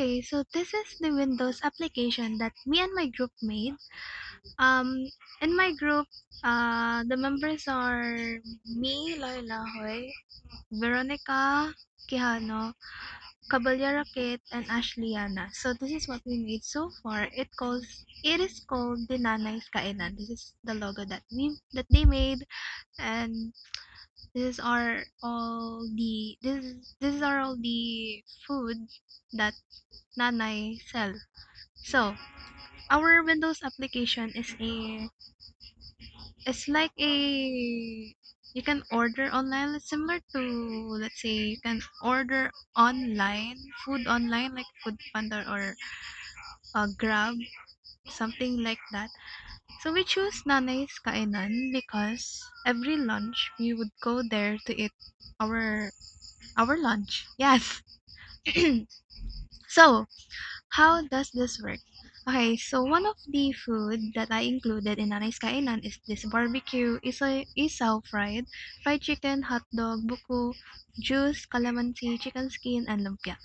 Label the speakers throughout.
Speaker 1: Okay, so this is the Windows application that me and my group made. Um, in my group, the members are me, Lola Hoy, Veronica Quijano, Caballero Kate, and Ashliana. So this is what we made so far. It is called the Nanay's Kainan. This is the logo that they made, and these are all the food that Nanay sell. So our Windows application it's like you can order online. It's similar to, let's say, you can order online food online like Food Panda or Grab, something like that. So we choose Nanay's Kainan because every lunch we would go there to eat our our lunch. Yes. So how does this work? Okay, so one of the food that I included in Nanay's Kainan is this barbecue, isaw fried chicken, hot dog, buko, juice, calamansi, chicken skin, and lumpia.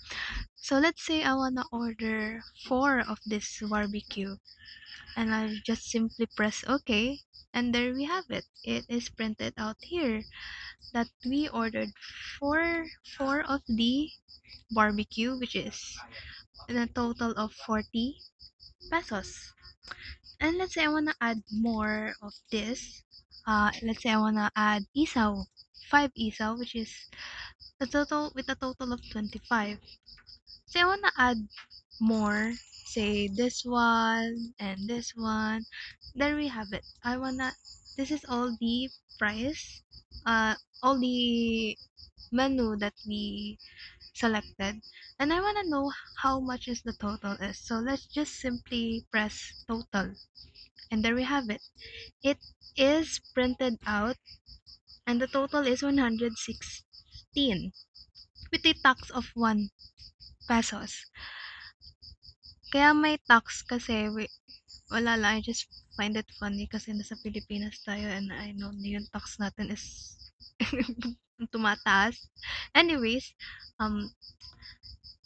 Speaker 1: So let's say I wanna order 4 of this barbecue, and I just simply press OK, and there we have it. It is printed out here that we ordered four of the barbecue, which is in a total of 40 pesos. And let's say I wanna add more of this. Let's say I wanna add isaw, 5 isaw, which is a total of 25. So I wanna add more, say this one and this one. There we have it. This is all the price, all the menu that we selected, and I wanna know how much is the total is. So let's just simply press total, and there we have it. It is printed out, and the total is 116 with a tax of 1 pesos. Kaya may tax kasi wala lang, I just find it funny kasi nasa Pilipinas tayo and I know na yung tax natin is tumataas. Anyways,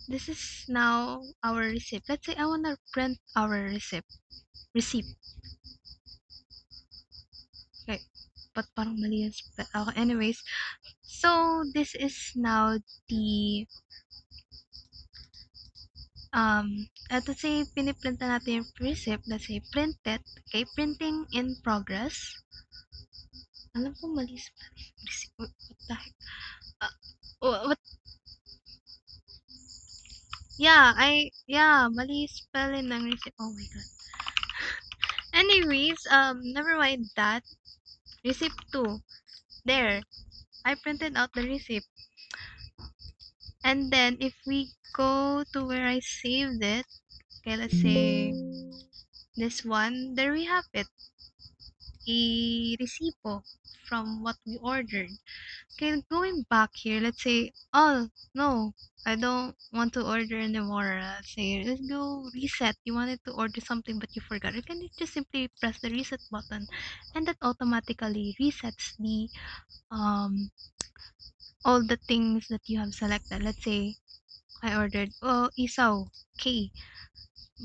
Speaker 1: this is now our receipt. Let's say I wanna print our receipt. Okay, but parang mali yung okay, anyways, so this is now the let's say piniprinta natin yung receipt. Let's say printed. Okay, printing in progress. Alam ko mali sa receipt. What the heck? What? Mali spelling ng receipt. Oh my god. Anyways, never mind that. Receipt 2. There. I printed out the receipt. And then if we go to where I saved it, okay, let's say this one, there we have it. A recibo from what we ordered. Okay, going back here, let's say, oh no, I don't want to order anymore. Let's say, let's go reset. You wanted to order something but you forgot. You can just simply press the reset button, and that automatically resets the all the things that you have selected. Let's say I ordered isaw, okay,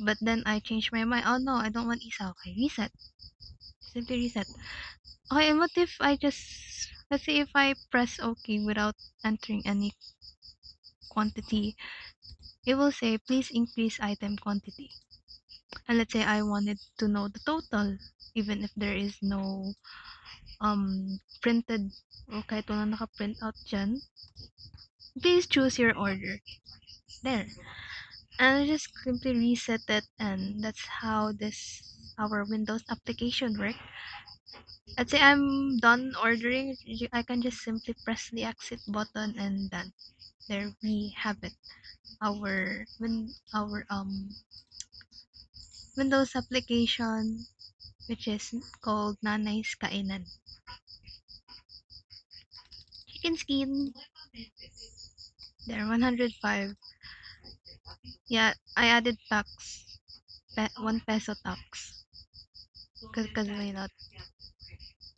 Speaker 1: but then I changed my mind. Oh no, I don't want isaw. Okay, reset. Simply reset. Okay, and what if I just, let's say if I press OK without entering any quantity, it will say please increase item quantity. And let's say I wanted to know the total, even if there is no printed, o kahit wala naka-print out dyan, please choose your order. There. And I just simply reset it, and that's how our Windows application work. Let's say I'm done ordering, I can just simply press the exit button, and then there we have it. Our Windows application, which is called Nanay's Kainan. Chicken skin. There, 105. Yeah, I added tax. 1 peso tax. Because why not?